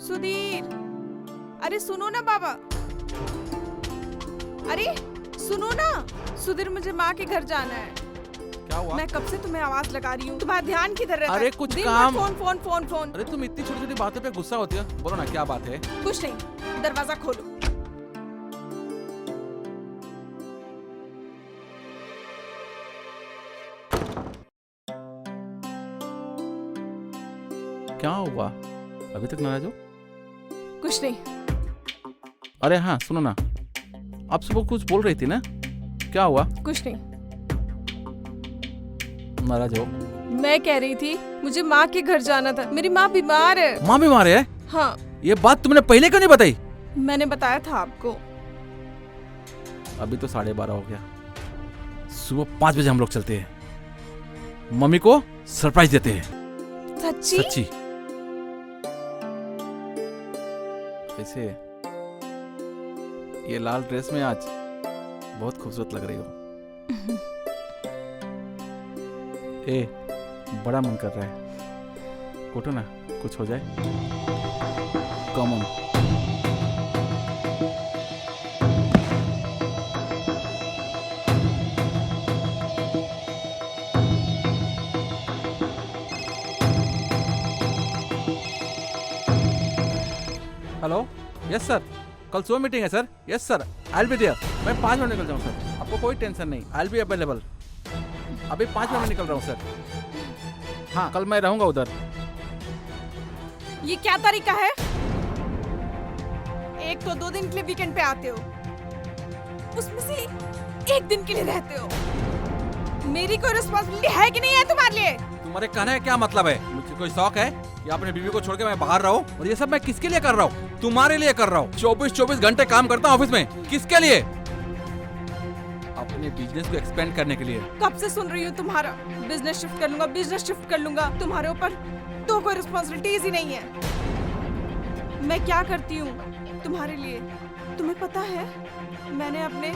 सुधीर, अरे सुनो ना बाबा, अरे सुनो ना सुधीर, मुझे माँ के घर जाना है। क्या हुआ? मैं कब से तुम्हें आवाज लगा रही हूँ, तुम्हारा ध्यान किधर रहता है? अरे कुछ दिन काम। भर फोन फोन फोन फोन। अरे तुम इतनी छोटी छोटी बातों पे गुस्सा होती है, बोलो ना क्या बात है? कुछ नहीं, दरवाजा खोलो। क्या हुआ? अभी तक नाराज हो? कुछ नहीं। अरे हाँ सुनो ना, आप सुबह कुछ बोल रही थी ना, क्या हुआ? कुछ नहीं, नाराज हो? मैं कह रही थी मुझे माँ के घर जाना था, मेरी माँ बीमार है। माँ बीमार है? हाँ, ये बात तुमने पहले क्यों नहीं बताई? मैंने बताया था आपको। अभी तो 12:30 हो गया, सुबह 5 बजे हम लोग चलते हैं, मम्मी को सरप्राइज देते हैं। सच्ची? सच्ची। वैसे ये लाल ड्रेस में आज बहुत खूबसूरत लग रही हो। ए, बड़ा मन कर रहा है, उठो ना, कुछ हो जाए। Come on. Hello, yes sir, कल सुबह मीटिंग है सर। Yes sir, I will be there. मैं 5 मिनट निकल जाऊँ सर, आपको कोई टेंशन नहीं, आई विल बी अवेलेबल। अभी 5 मिनट में निकल रहा हूँ सर। हाँ, कल मैं रहूँगा उधर। ये क्या तरीका है? एक तो 2 दिन के लिए वीकेंड पे आते हो, उसमें से 1 दिन के लिए रहते हो। मेरी कोई रिस्पॉन्सिबिलिटी है कि नहीं है तुम्हारे लिए? तुम्हारे कहने का क्या मतलब है? मुझे कोई शौक है कि अपने बीवी को छोड़ के मैं बाहर रहूं? और ये सब मैं किसके लिए कर रहा हूँ? तुम्हारे लिए कर रहा हूँ। 24 घंटे काम करता हूँ ऑफिस में, किसके लिए? अपने बिजनेस को एक्सपेंड करने के लिए। कब से सुन रही हूँ तुम्हारा बिजनेस शिफ्ट कर लूंगा, बिजनेस शिफ्ट कर लूंगा। तुम्हारे ऊपर तो कोई रिस्पॉन्सिबिलिटीज ही नहीं है। मैं क्या करती हूँ तुम्हारे लिए, तुम्हें पता है? मैंने अपने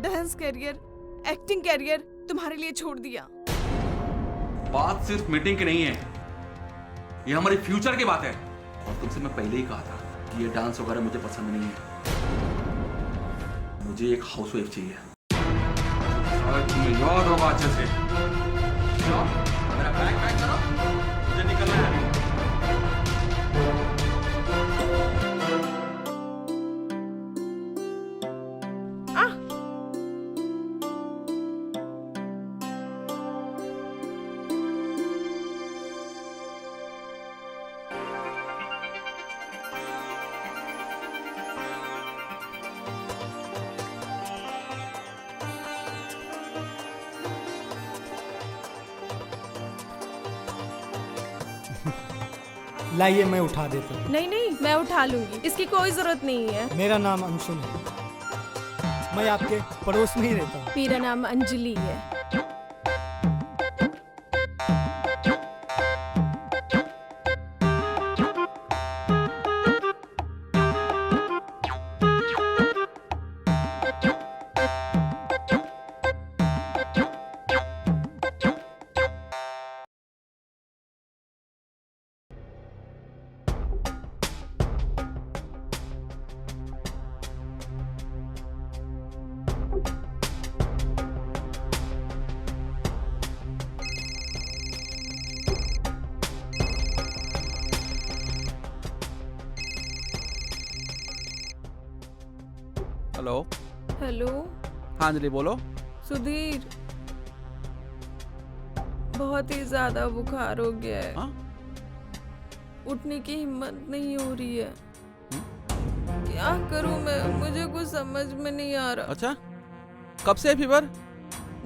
डांस कैरियर, एक्टिंग कैरियर तुम्हारे लिए छोड़ दिया। बात सिर्फ मीटिंग की नहीं है, ये हमारी फ्यूचर की बात है। और तुमसे मैं पहले ही कहा था कि ये डांस वगैरह मुझे पसंद नहीं है, मुझे एक हाउसवाइफ चाहिए। तुम्हें याद होगा अच्छे से। मेरा बैग पैक करो, मुझे निकलना है। लाइए मैं उठा देता हूँ। नहीं नहीं, मैं उठा लूंगी, इसकी कोई जरूरत नहीं है। मेरा नाम अंशुल है, मैं आपके पड़ोस में ही रहता हूँ। मेरा नाम अंजलि है। हेलो। हेलो हाँ अंजलि बोलो। सुधीर, बहुत ही ज्यादा बुखार हो गया है। हाँ? उठने की हिम्मत नहीं हो रही है। क्या करूं मैं, मुझे कुछ समझ में नहीं आ रहा। अच्छा, कब से है फीवर?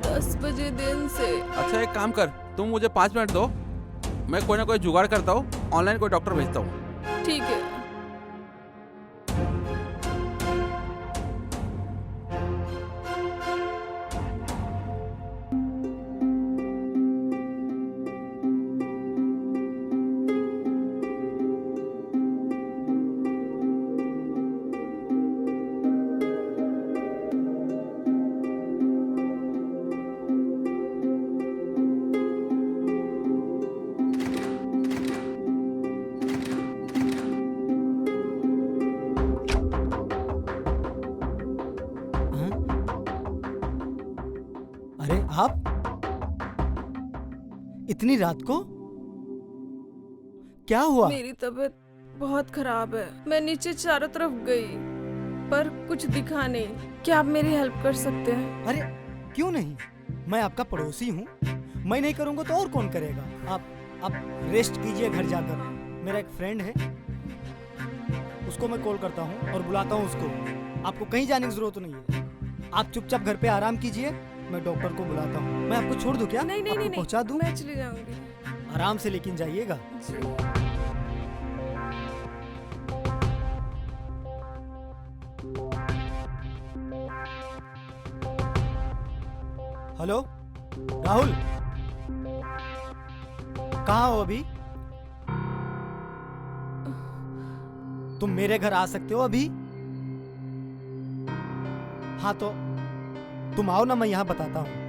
10 बजे दिन से। अच्छा एक काम कर, तुम मुझे 5 मिनट दो, मैं कोई ना कोई जुगाड़ करता हूँ, ऑनलाइन कोई डॉक्टर भेजता हूँ। ठीक है। आप इतनी रात को क्या हुआ? मेरी तबीयत बहुत खराब है। मैं नीचे चारों तरफ गई पर कुछ दिखा नहीं। क्या आप मेरी हेल्प कर सकते हैं? अरे क्यों नहीं, मैं आपका पड़ोसी हूँ। मैं नहीं करूँगा तो और कौन करेगा? आप रेस्ट कीजिए घर जाकर। मेरा एक फ्रेंड है, उसको मैं कॉल करता हूँ और बुलाता हूँ उसको। आपको कहीं जाने की जरूरत नहीं है। आप चुपचाप घर पे आराम कीजिए, मैं डॉक्टर को बुलाता हूँ। मैं आपको छोड़ दूँ क्या? नहीं नहीं आपको नहीं, पहुँचा दूँ? मैं चली जाऊंगी। आराम से लेकिन जाइएगा। जी। हेलो राहुल, कहाँ हो अभी? तुम मेरे घर आ सकते हो अभी? हाँ तो तुम आओ ना, मैं यहाँ बताता हूँ।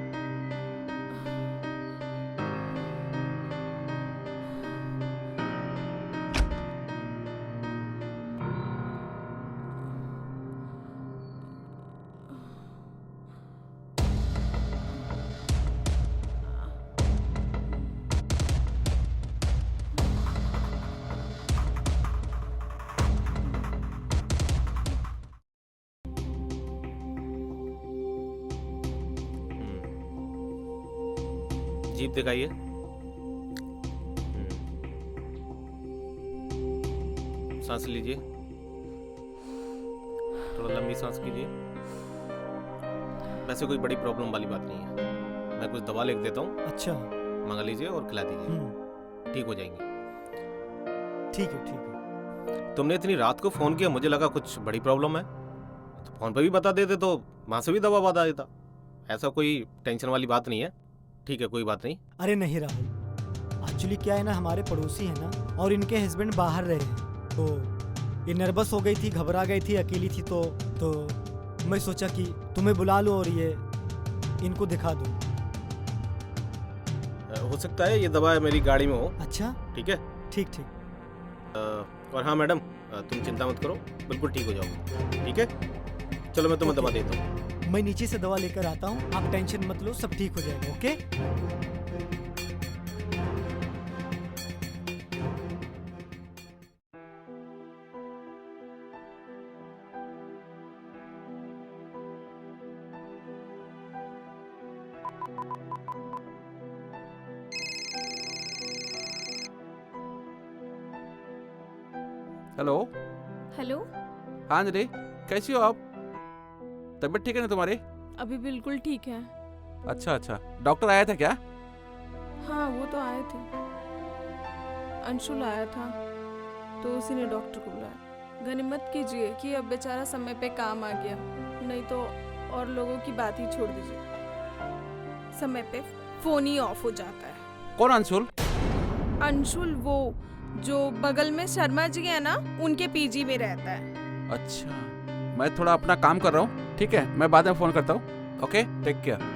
जीप दिखाइए। सांस लीजिए, थोड़ा लंबी सांस कीजिए। वैसे कोई बड़ी प्रॉब्लम वाली बात नहीं है। मैं कुछ दवा लिख देता हूँ, अच्छा। मंगा लीजिए और खिला दीजिए, ठीक हो जाएंगे। ठीक है ठीक है। तुमने इतनी रात को फोन किया, मुझे लगा कुछ बड़ी प्रॉब्लम है, तो फोन पे भी बता देते तो वहां से भी दवा बता देता। ऐसा कोई टेंशन वाली बात नहीं है, ठीक है, कोई बात नहीं। अरे नहीं राहुल, एक्चुअली क्या है ना, हमारे पड़ोसी है ना, और इनके हस्बैंड बाहर रहे हैं, तो ये नर्वस हो गई थी, घबरा गई थी, अकेली थी, तो मैं सोचा कि तुम्हें बुला लूं और ये इनको दिखा दूं। हो सकता है ये दवा मेरी गाड़ी में हो। अच्छा ठीक है, ठीक ठीक। और हाँ मैडम, तुम चिंता मत करो, बिल्कुल ठीक हो जाओगे। ठीक है, चलो मैं तुम्हें दवा देता हूँ। मैं नीचे से दवा लेकर आता हूँ, आप टेंशन मत लो, सब ठीक हो जाएगा। ओके? हेलो। हेलो। हाँ अंजलि, कैसी हो आप? तबीयत ठीक है ना तुम्हारी? अभी बिल्कुल ठीक है। अच्छा अच्छा, डॉक्टर आया था क्या? हाँ वो तो आए थे, अंशुल आया था, तो उसी ने डॉक्टर को बुलाया। गनीमत कीजिए कि अब बेचारा समय पे काम आ गया, नहीं तो और लोगों की बात ही छोड़ दीजिए। समय पे फोन ही ऑफ हो जाता है। कौन अंशुल? अंशुल वो जो बगल में शर्मा जी है ना, उनके पीजी में रहता है। अच्छा, मैं थोड़ा अपना काम कर रहा हूँ, ठीक है, मैं बाद में फ़ोन करता हूँ। Okay, take care.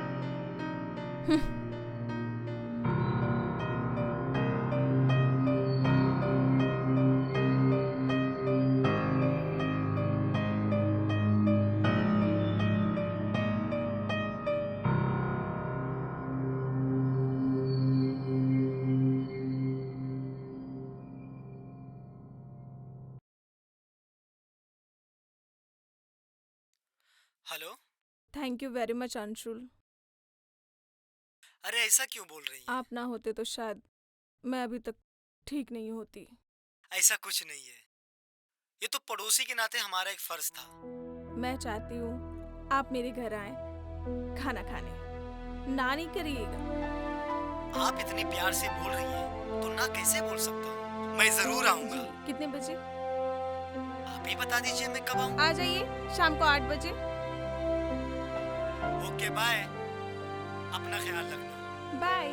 Hello. Thank you very much Anshul. अरे ऐसा क्यों बोल रही हैं? आप ना होते तो शायद मैं अभी तक ठीक नहीं होती। ऐसा कुछ नहीं है, ये तो पड़ोसी के नाते हमारा एक फर्ज था। मैं चाहती हूँ आप मेरे घर आए खाना खाने, ना नहीं करिएगा। आप इतने प्यार से बोल रही हैं तो ना कैसे बोल सकता हूँ? मैं जरूर आऊंगा। कितने बजे? आप ही बता दीजिए मैं कब आऊँ। आ जाइए शाम को 8 बजे। ओके बाय, अपना ख्याल रखना। बाय।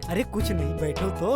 अरे कुछ नहीं, बैठो तो।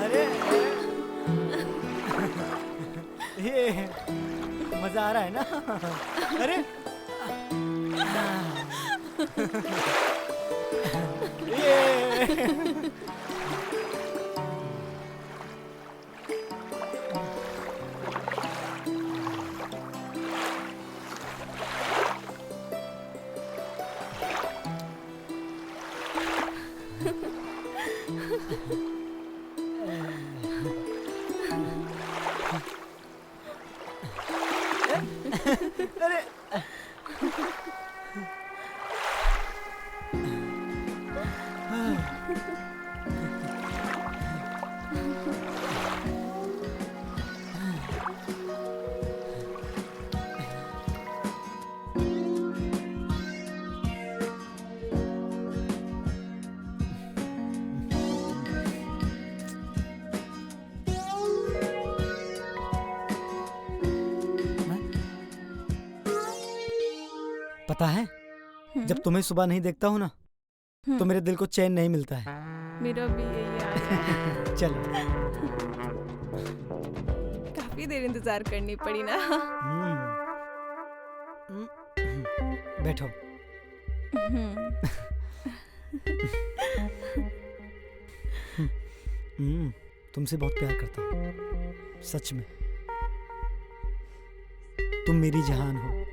अरे ये मजा आ रहा है ना? अरे ये अरे पता है, जब तुम्हें सुबह नहीं देखता हूँ ना, तो मेरे दिल को चैन नहीं मिलता है। मेरा भी यही हाल है। चलो। काफी देर इंतजार करनी पड़ी ना। बैठो। तुमसे बहुत प्यार करता हूँ, सच में। तुम मेरी जहान हो,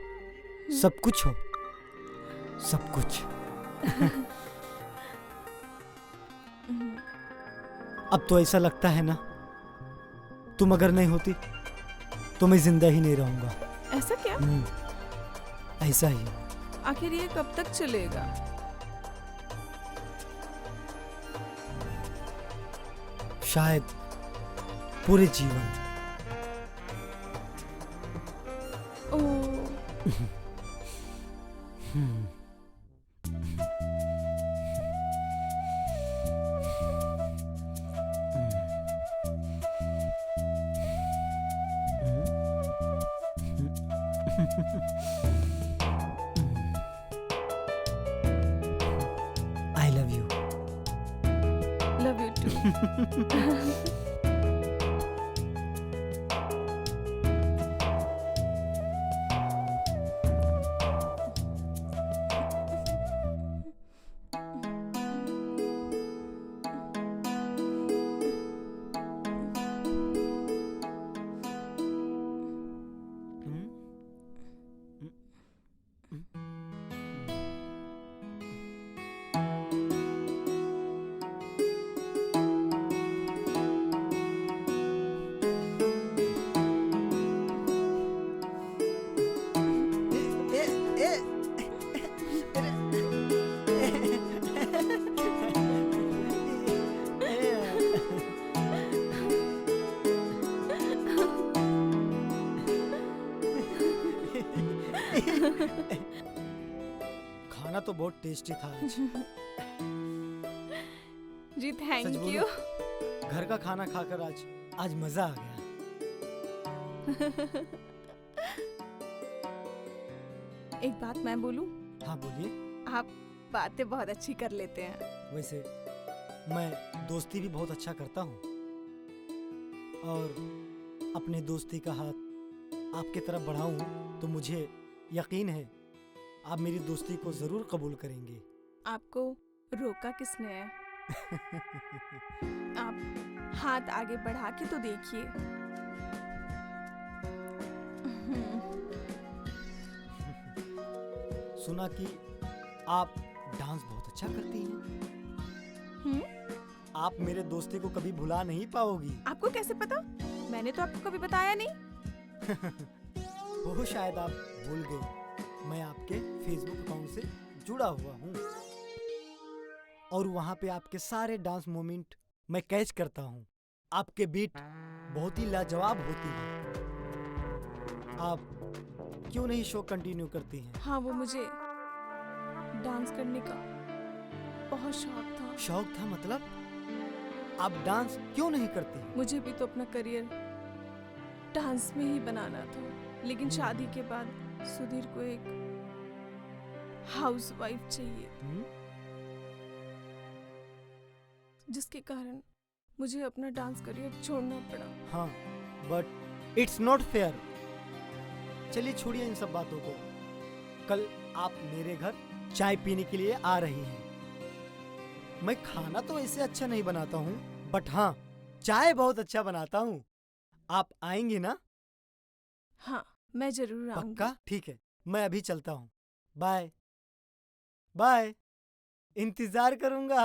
सब कुछ हो, सब कुछ। अब तो ऐसा लगता है ना, तुम अगर नहीं होती तो मैं जिंदा ही नहीं रहूंगा। ऐसा क्या? ऐसा ही। आखिर ये कब तक चलेगा? शायद पूरे जीवन। ओह, I love you. love you too. खाना तो बहुत टेस्टी था आज। जी सच थैंक बोलूं? यू। घर का खाना खाकर आज मजा आ गया। एक बात मैं बोलूं? हाँ बोलिए। आप बातें बहुत अच्छी कर लेते हैं। वैसे मैं दोस्ती भी बहुत अच्छा करता हूँ, और अपने दोस्ती का हाथ आपके तरफ बढ़ाऊं तो मुझे यकीन है आप मेरी दोस्ती को जरूर कबूल करेंगे। आपको रोका किसने है? आप हाथ आगे बढ़ा के तो देखिए। सुना कि आप डांस बहुत अच्छा करती हैं। हम्म? आप मेरे दोस्ती को कभी भुला नहीं पाओगी। आपको कैसे पता? मैंने तो आपको कभी बताया नहीं। वो शायद आप भूल गए, मैं आपके फेसबुक अकाउंट से जुड़ा हुआ हूँ और वहाँ पे आपके सारे डांस मोमेंट मैं कैच करता हूँ। आपके बीट बहुत ही लाजवाब होती है। आप क्यों नहीं शो कंटिन्यू करती हैं? हाँ, वो मुझे डांस करने का बहुत शौक था। शौक था मतलब? आप डांस क्यों नहीं करती? मुझे भी तो अपना करियर डांस में ही बनाना था, लेकिन शादी के बाद सुधीर को एक हाउसवाइफ चाहिए, जिसके कारण मुझे अपना डांस करियर छोड़ना पड़ा। हाँ, बट इट्स नॉट फेयर। चलिए छोड़िए इन सब बातों को। कल आप मेरे घर चाय पीने के लिए आ रही हैं। मैं खाना तो ऐसे अच्छा नहीं बनाता हूँ, बट हाँ, चाय बहुत अच्छा बनाता हूँ। आप आएंगी ना? हाँ, मैं जरूर आऊंगी। पक्का? ठीक है, मैं अभी चलता हूँ। बाय बाय, इंतजार करूंगा।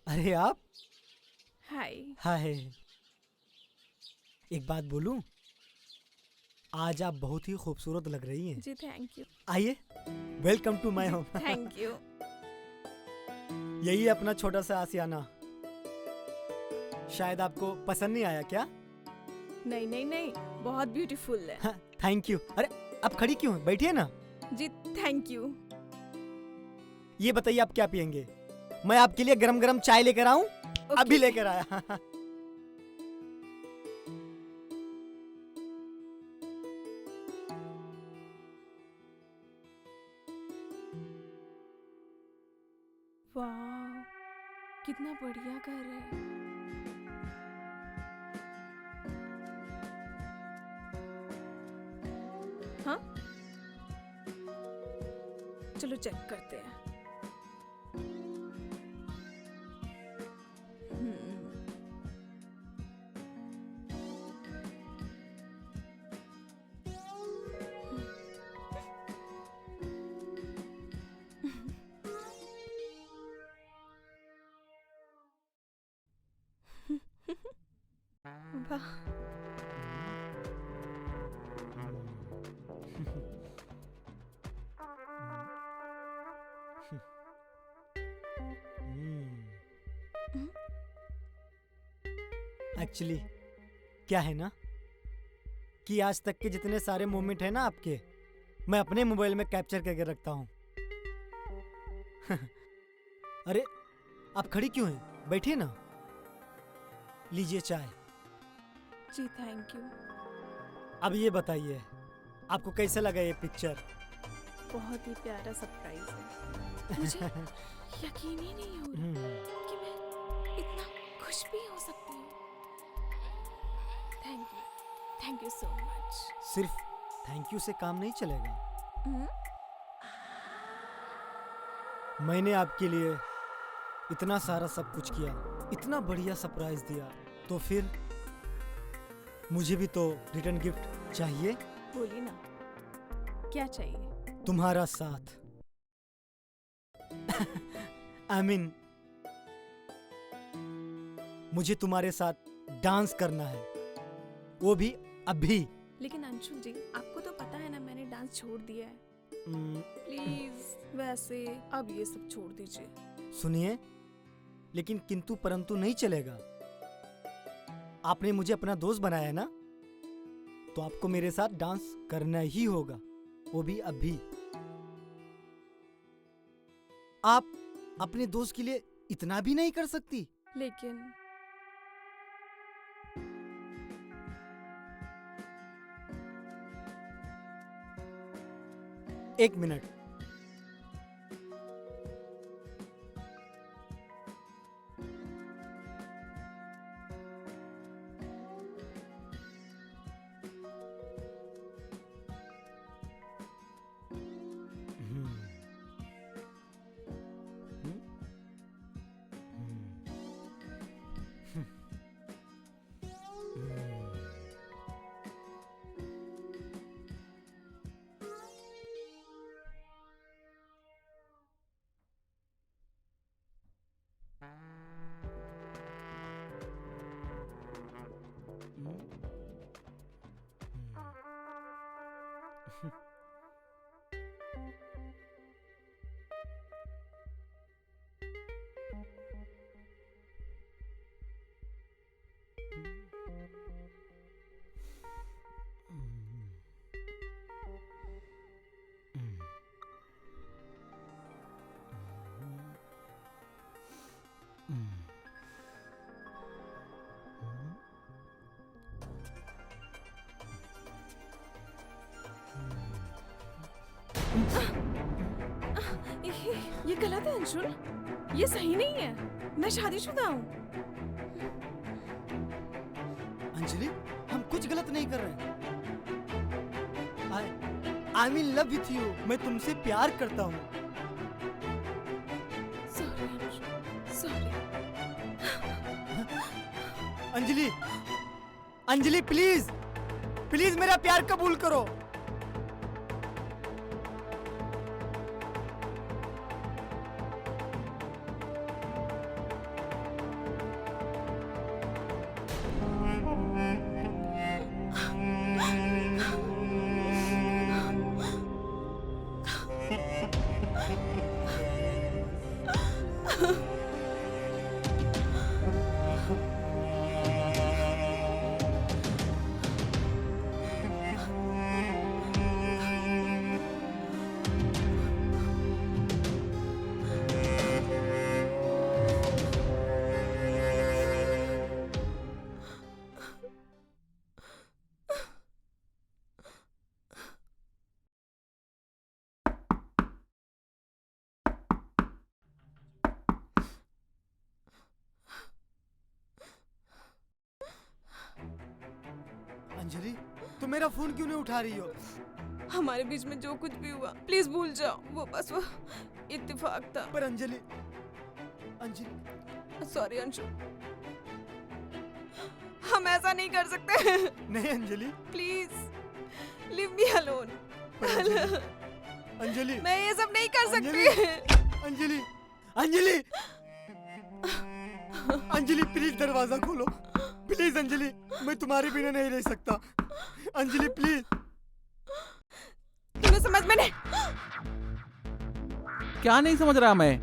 अरे आप, हाय। हाय। एक बात बोलूं? आज आप बहुत ही खूबसूरत लग रही हैं। जी थैंक यू। आइए, welcome to my home. Thank you. यही है अपना छोटा सा आशियाना। शायद आपको पसंद नहीं आया क्या? नहीं नहीं नहीं, बहुत ब्यूटीफुल है। Thank you. अरे आप खड़ी क्यों हैं? बैठिए ना। जी थैंक यू। ये बताइए आप क्या पियेंगे? मैं आपके लिए गरम गरम चाय लेकर आऊं? अभी लेकर आया। वाह, कितना बढ़िया घर है। हाँ, चलो चेक करते हैं। वाह, एक्चुअली क्या है ना कि आज तक के जितने सारे मोमेंट है ना आपके, मैं अपने मोबाइल में कैप्चर करके रखता हूँ। अरे आप खड़ी क्यों हैं? बैठिए ना, लीजिए चाय। जी थैंक यू। अब ये बताइए आपको कैसा लगा ये पिक्चर? बहुत ही प्यारा सरप्राइज है। मुझे यकीन ही नहीं हो रहा कि मैं इतना खुश भी हो सकती हूँ। Thank you so much. सिर्फ थैंक यू से काम नहीं चलेगा। मैंने आपके लिए इतना सारा सब कुछ किया, इतना बढ़िया सरप्राइज दिया, तो फिर मुझे भी तो रिटर्न गिफ्ट चाहिए। बोलिए ना, क्या चाहिए? तुम्हारा साथ। आई मीन मुझे तुम्हारे साथ डांस करना है, वो भी अभी। लेकिन अंशुल जी, आपको तो पता है ना मैंने डांस छोड़ दिया है। प्लीज, वैसे अब ये सब छोड़ दीजिए। सुनिए, लेकिन किंतु परंतु नहीं चलेगा। आपने मुझे अपना दोस्त बनाया है ना, तो आपको मेरे साथ डांस करना ही होगा, वो भी अभी। आप अपने दोस्त के लिए इतना भी नहीं कर सकती? लेकिन एक मिनट। ये गलत है अंशुल, ये सही नहीं है। मैं शादीशुदा हूँ। अंजलि, हम कुछ गलत नहीं कर रहे हैं। I am in love with you. मैं तुमसे प्यार करता हूँ। Sorry Anshul, sorry. Anjali, Anjali please, please मेरा प्यार कबूल करो। अंजलि, तुम मेरा फोन क्यों नहीं उठा रही हो? हमारे बीच में जो कुछ भी हुआ प्लीज भूल जाओ। वो बस वो इत्तेफाक था। पर अंजलि, अंजलि। सॉरी अंशुल, हम ऐसा नहीं कर सकते। नहीं Anjali, please leave me alone. Anjali, मैं ये सब नहीं कर सकती। अंजलि, अंजलि, अंजलि प्लीज दरवाजा खोलो। प्लीज अंजलि, मैं तुम्हारे बिना नहीं रह सकता। अंजलि प्लीज। तुम्हें समझ में नहीं। क्या नहीं समझ रहा मैं?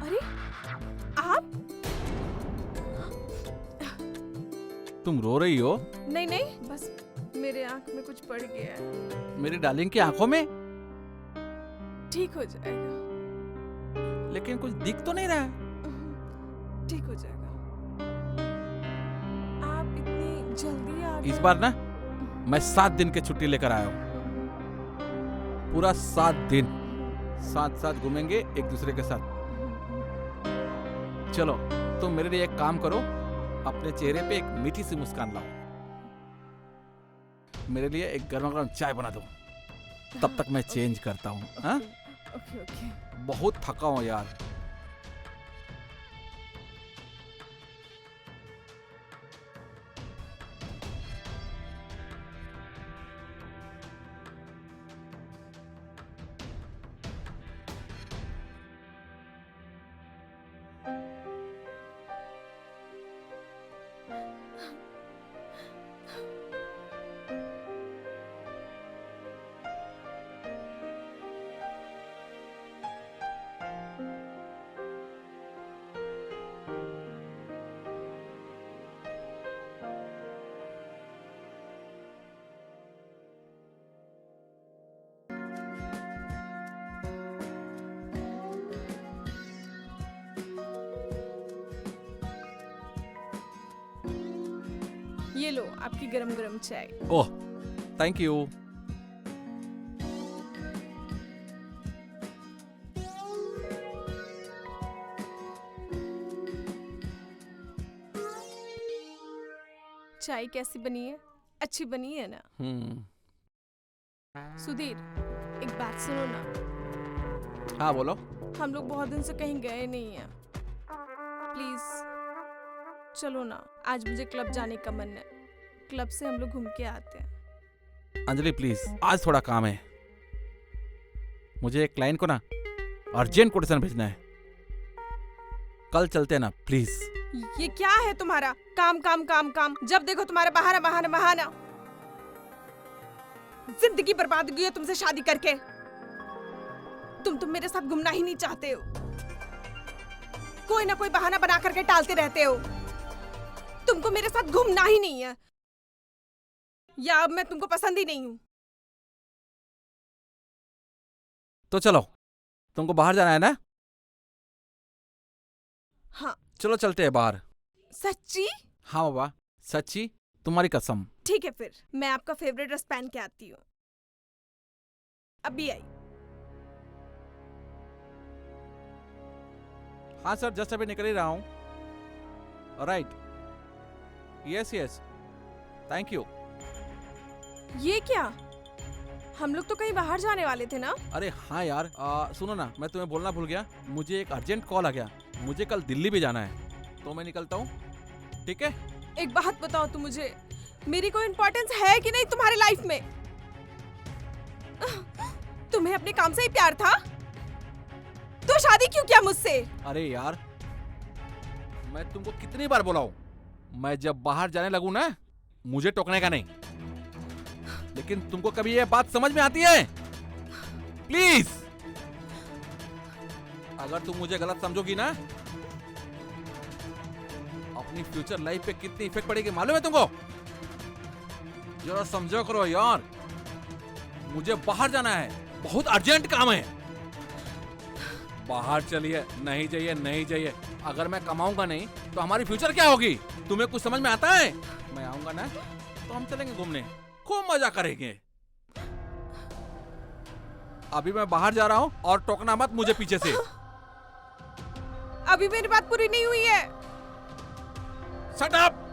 अरे आप? तुम रो रही हो? नहीं नहीं, बस मेरे आंख में कुछ पड़ गया है। मेरी डार्लिंग की आंखों में? ठीक हो जाएगा। लेकिन कुछ दिख तो नहीं रहा है। ठीक हो जाएगा। आप इतनी जल्दी आ गए। इस बार ना मैं 7 दिन की छुट्टी लेकर आया हूँ। पूरा 7 दिन साथ साथ घूमेंगे एक दूसरे के साथ। चलो तुम मेरे लिए एक काम करो, अपने चेहरे पे एक मीठी सी मुस्कान लाओ। मेरे लिए एक गर्मा गर्म चाय बना दो, तब तक मैं चेंज करता हूँ। हाँ? Okay okay. बहुत थका हूँ यार। ये लो आपकी गरम गरम चाय। Oh thank you. चाय कैसी बनी है? अच्छी बनी है ना? सुधीर, एक बात सुनो ना। हाँ बोलो। हम लोग बहुत दिन से कहीं गए नहीं हैं। प्लीज चलो ना, आज मुझे क्लब जाने का मन है। क्लब से हम लोग घूम के आते हैं। अंजलि प्लीज, आज थोड़ा काम है। मुझे एक क्लाइंट को ना अर्जेंट कोटेशन भेजना है। कल चलते हैं ना प्लीज। ये क्या है तुम्हारा? काम काम काम काम, जब देखो तुम्हारा बहाना बहाना बहाना। जिंदगी बर्बाद हुई है तुमसे शादी करके। तुम मेरे साथ घूमना ही नहीं चाहते हो। कोई ना कोई बहाना बना करके टालते रहते हो। तुमको मेरे साथ घूमना ही नहीं है, या अब मैं तुमको पसंद ही नहीं हूं। तो चलो, तुमको बाहर जाना है ना? हाँ। चलो चलते हैं बाहर। सच्ची? हाँ बाबा, सच्ची, तुम्हारी कसम। ठीक है फिर मैं आपका फेवरेट ड्रेस पहन के आती हूँ। अभी आई। हाँ सर, जस्ट अभी निकल ही रहा हूँ। Right, yes yes, thank you. ये क्या? हम लोग तो कहीं बाहर जाने वाले थे ना? अरे हाँ यार, सुनो ना, मैं तुम्हें बोलना भूल गया। मुझे एक अर्जेंट कॉल आ गया। मुझे कल दिल्ली भी जाना है, तो मैं निकलता हूँ, ठीक है? एक बात बताओ तुम मुझे, मेरी कोई इम्पोर्टेंस है कि नहीं तुम्हारे लाइफ में? तुम्हें अपने काम से ही प्यार था तो शादी क्यों किया मुझसे? अरे यार, मैं तुमको कितनी बार बोला हूँ, मैं जब बाहर जाने लगूं ना, मुझे टोकने का नहीं। लेकिन तुमको कभी ये बात समझ में आती है? प्लीज, अगर तुम मुझे गलत समझोगी ना, अपनी फ्यूचर लाइफ पे कितनी इफेक्ट पड़ेगी मालूम है तुमको? जरा समझो करो यार, मुझे बाहर जाना है, बहुत अर्जेंट काम है। बाहर चलिए, नहीं चाहिए नहीं चाहिए। अगर मैं कमाऊंगा नहीं तो हमारी फ्यूचर क्या होगी? तुम्हें कुछ समझ में आता है? मैं आऊंगा ना तो हम चलेंगे घूमने, खूब मजा करेंगे। अभी मैं बाहर जा रहा हूं और टोकना मत मुझे पीछे से। अभी मेरी बात पूरी नहीं हुई है। Shut up!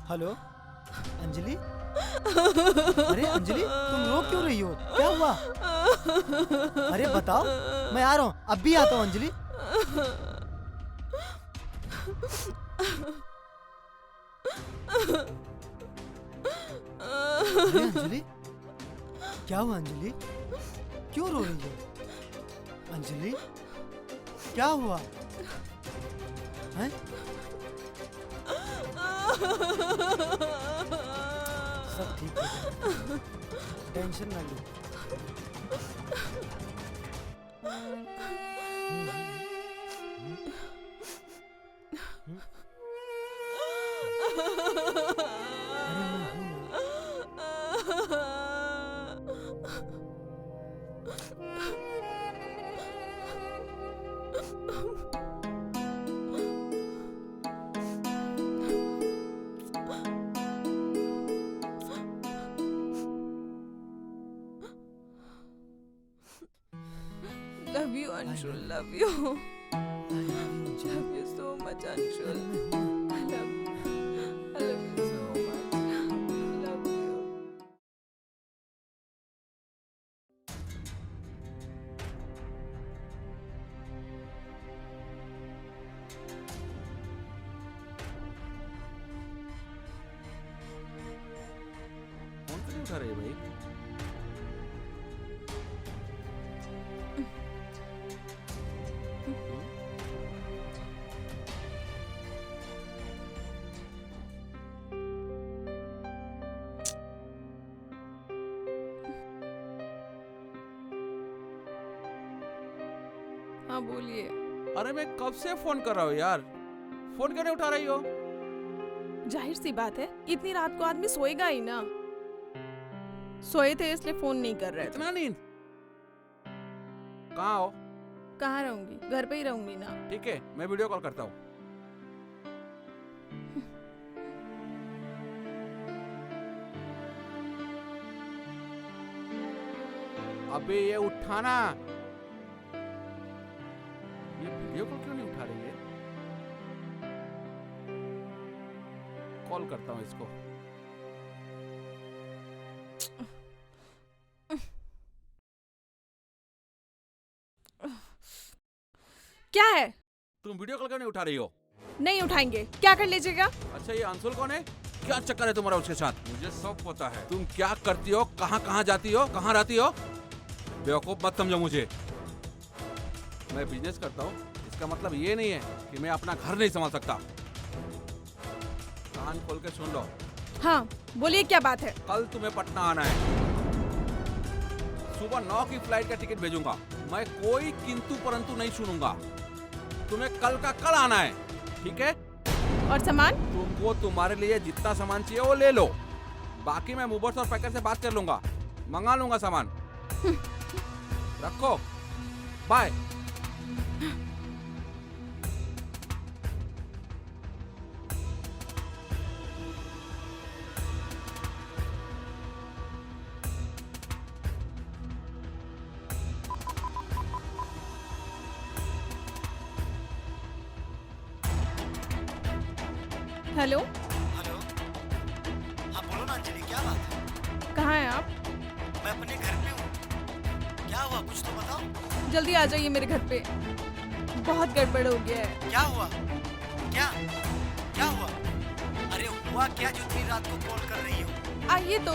हेलो अंजलि। अरे अंजलि, तुम रो क्यों रही हो? क्या हुआ? अरे बताओ, मैं आ रहा हूँ, अब भी आता हूँ अंजलि। अरे अंजलि, क्या हुआ अंजलि? क्यों रो रही हो अंजलि? क्या हुआ है? सब ठीक है, टेंशन ना लो। अरे मैं हूँ ना। Love you, Anshul. Love you. I love you, Anjali. Love you so much, Anshul. अरे मैं हूँ ना। I love you so much. Love you. Phone क्यों नहीं उठा रही है भाई? हाँ बोलिए। अरे मैं कब से फोन कर रहा हूँ यार, फोन क्यों नहीं उठा रही हो? जाहिर सी बात है, इतनी रात को आदमी सोएगा ही ना। सोए थे इसलिए फोन नहीं कर रहे थे। इतना नींद? कहाँ हो? कहाँ रहूंगी, घर पे ही रहूंगी ना। ठीक है, मैं वीडियो कॉल करता हूँ। अबे ये उठाना, ये वीडियो कॉल क्यों नहीं उठा रही है? कॉल करता हूँ इसको। क्या है? तुम वीडियो कॉल क्यों नहीं उठा रही हो? नहीं उठाएंगे, क्या कर लीजिएगा? अच्छा ये अंशुल कौन है? क्या चक्कर है तुम्हारा उसके साथ? मुझे सब पता है तुम क्या करती हो, कहाँ कहाँ जाती हो, कहाँ रहती हो। बेवकूफ मत समझो मुझे। मैं बिजनेस करता हूँ, इसका मतलब ये नहीं है कि मैं अपना घर नहीं संभाल सकता। कान खोल के सुन लो। हाँ बोलिए, क्या बात है? कल तुम्हें पटना आना है। सुबह 9 की फ्लाइट का टिकट भेजूंगा। मैं कोई किंतु परंतु नहीं सुनूंगा। तुम्हें कल का कल आना है, ठीक है? और सामान? तुमको तुम्हारे लिए जितना सामान चाहिए वो ले लो। बाकी मैं मूवर्स और पैकर से बात कर लूंगा, मंगा लूंगा सामान। रखो, बाय। हेलो, हेलो, हाँ बोलो ना अंजलि, क्या बात है? कहाँ हैं आप? मैं अपने घर पे हूँ। क्या हुआ, कुछ तो बताओ। जल्दी आ जाइए मेरे घर पे, बहुत गड़बड़ हो गया है। क्या हुआ? क्या क्या हुआ? अरे हुआ क्या जो इतनी रात को कॉल कर रही हो? आइए तो।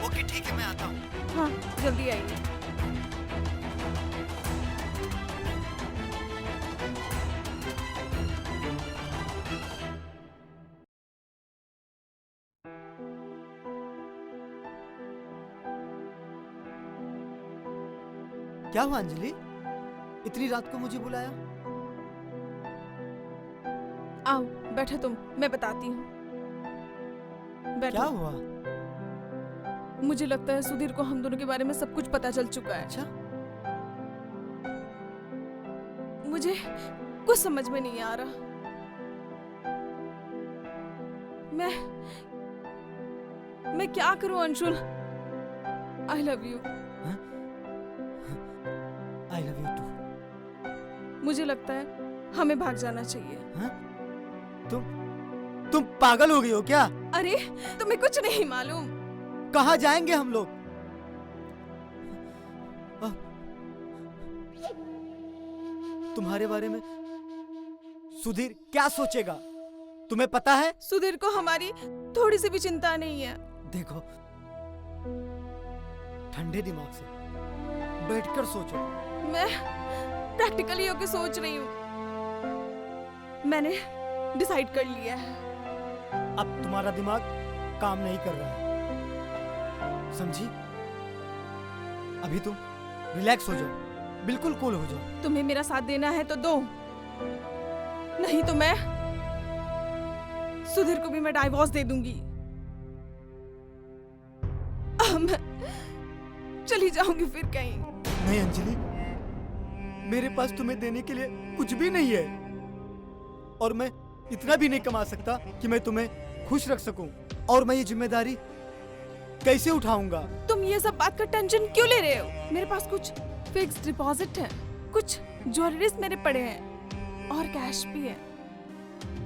ओके ठीक है, मैं आता हूँ। हाँ जल्दी आइए। क्या हुआ अंजलि, इतनी रात को मुझे बुलाया? आओ बैठो तुम, मैं बताती हूँ। क्या बैठो। हुआ? मुझे लगता है सुधीर को हम दोनों के बारे में सब कुछ पता चल चुका है। अच्छा, मुझे कुछ समझ में नहीं आ रहा। मैं क्या करूं Anshul? I love you. I love you too. मुझे लगता है हमें भाग जाना चाहिए। हाँ? तुम पागल हो गई हो क्या? अरे तुम्हें कुछ नहीं मालूम। कहाँ जाएंगे हम लोग? तुम्हारे बारे में सुधीर क्या सोचेगा, तुम्हें पता है? सुधीर को हमारी थोड़ी सी भी चिंता नहीं है। देखो, ठंडे दिमाग से बैठकर सोचो। मैं प्रैक्टिकली होके सोच रही हूँ। मैंने डिसाइड कर लिया है। अब तुम्हारा दिमाग काम नहीं कर रहा है, समझी? अभी तुम रिलैक्स हो जाओ, बिल्कुल कूल हो जाओ। तुम्हें मेरा साथ देना है तो दो, नहीं तो मैं सुधीर को भी मैं डाइवोर्स दे दूंगी। मैं चली जाऊंगी फिर कहीं। नहीं अंजलि, मेरे पास तुम्हें देने के लिए कुछ भी नहीं है, और मैं इतना भी नहीं कमा सकता कि मैं तुम्हें खुश रख सकूं। और मैं ये जिम्मेदारी कैसे उठाऊंगा? तुम ये सब बात का टेंशन क्यों ले रहे हो? मेरे पास कुछ फिक्स डिपॉजिट है, कुछ ज्वेलरीज मेरे पड़े हैं और कैश भी है,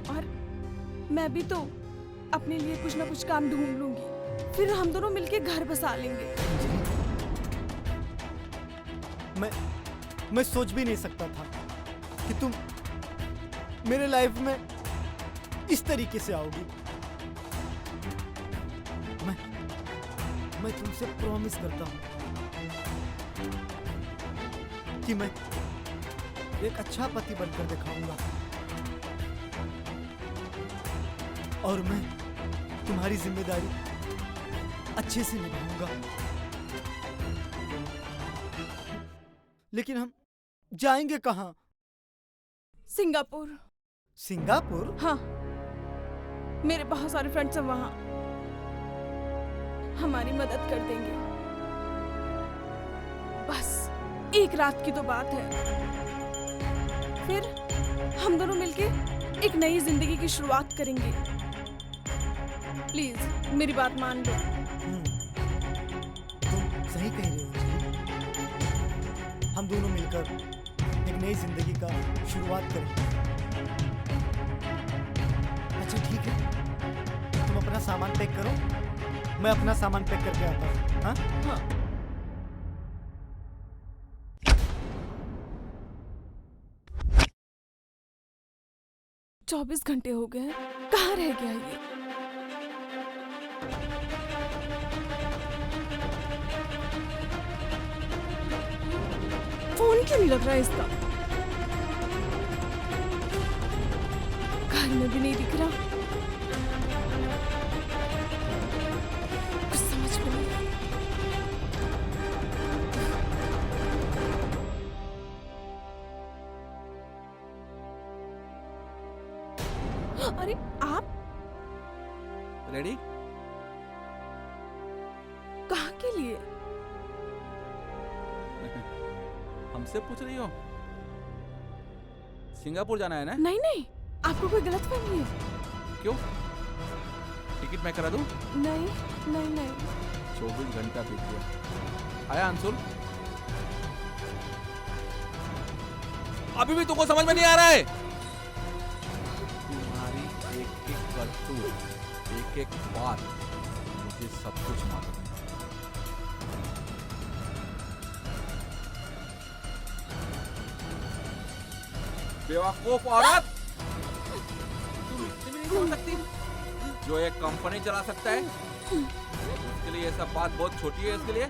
और मैं भी तो अपने लिए कुछ ना कुछ काम ढूंढ लूंगी। फिर हम दोनों मिलके घर बसा लेंगे। मैं सोच भी नहीं सकता था कि तुम मेरे लाइफ में इस तरीके से आओगी। मैं तुमसे प्रॉमिस करता हूँ कि मैं एक अच्छा पति बनकर दिखाऊंगा, और मैं तुम्हारी जिम्मेदारी अच्छे से निभाऊंगा। लेकिन हम जाएंगे कहाँ? सिंगापुर। सिंगापुर? हाँ, मेरे बहुत सारे फ्रेंड्स हैं वहाँ, हमारी मदद कर देंगे। बस एक रात की तो बात है, फिर हम दोनों मिलके एक नई जिंदगी की शुरुआत करेंगे। प्लीज मेरी बात मान लो। तुम सही कह रहे हो अंजलि। हम दोनों मिलकर एक नई जिंदगी का शुरुआत करेंगे। अच्छा ठीक है, तुम अपना सामान पैक करो, मैं अपना सामान पैक करके आता हूँ। हाँ हाँ। चौबीस घंटे हो गए, कहाँ रह गया ये? फोन क्यों नहीं लग रहा है इसका? घर में भी नहीं दिख रहा। कुछ समझ में नहीं आ रहा। अरे आप रेडी? कहाँ के लिए? हमसे पूछ रही हो? सिंगापुर जाना है ना? नहीं नहीं, आपको कोई गलतफहमी है? क्यों? टिकट मैं करा दूं? नहीं नहीं नहीं। 24 घंटा बीत गया। आया अंशुल? अभी भी तुमको समझ में नहीं आ रहा है? तुम्हारी एक एक करतूत, एक एक बात मुझे सब कुछ मालूम है। बेवकूफ औरत, तुम इतनी भी नहीं समझ सकती? जो एक कंपनी चला सकता है उसके लिए ये सब बात बहुत छोटी है। इसके लिए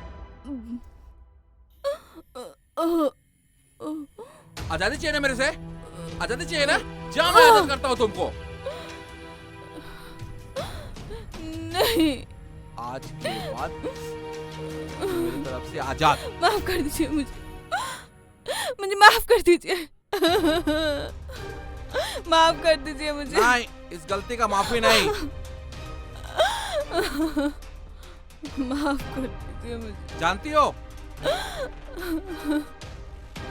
आजादी चाहिए ना मेरे से? आजादी चाहिए ना? जा, मैं आजाद करता हूँ तुमको। नहीं, आज के बाद मेरी तरफ से आजाद। माफ कर दीजिए मुझे माफ कर दीजिए। माफ कर दीजिए मुझे। नहीं, इस गलती का माफी नहीं। माफ कर दीजिए मुझे। जानती हो,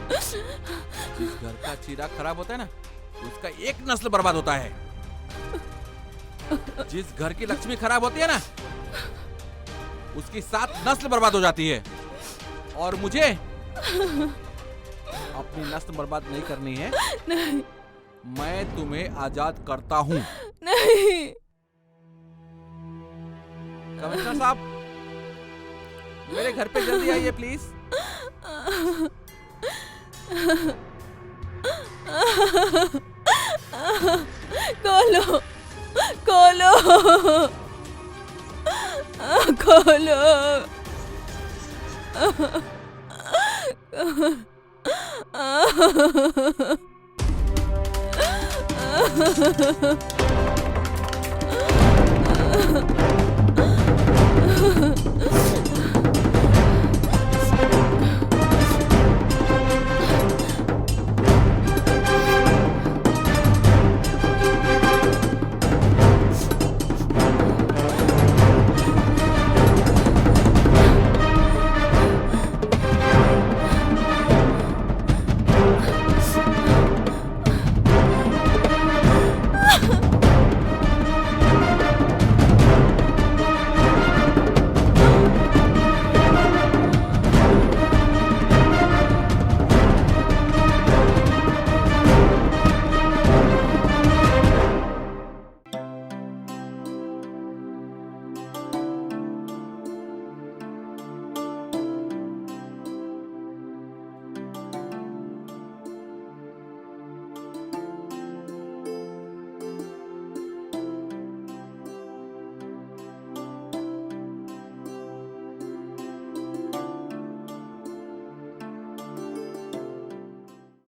जिस घर का चिराग खराब होता है ना, उसका एक नस्ल बर्बाद होता है। जिस घर की लक्ष्मी खराब होती है ना, उसकी 7 नस्ल बर्बाद हो जाती है। और मुझे अपनी नस्ल बर्बाद नहीं करनी है। नहीं, मैं तुम्हें आजाद करता हूँ। नहीं। कमिश्नर साहब, मेरे घर पे जल्दी आइए प्लीज। खोलो, खोलो, खोलो।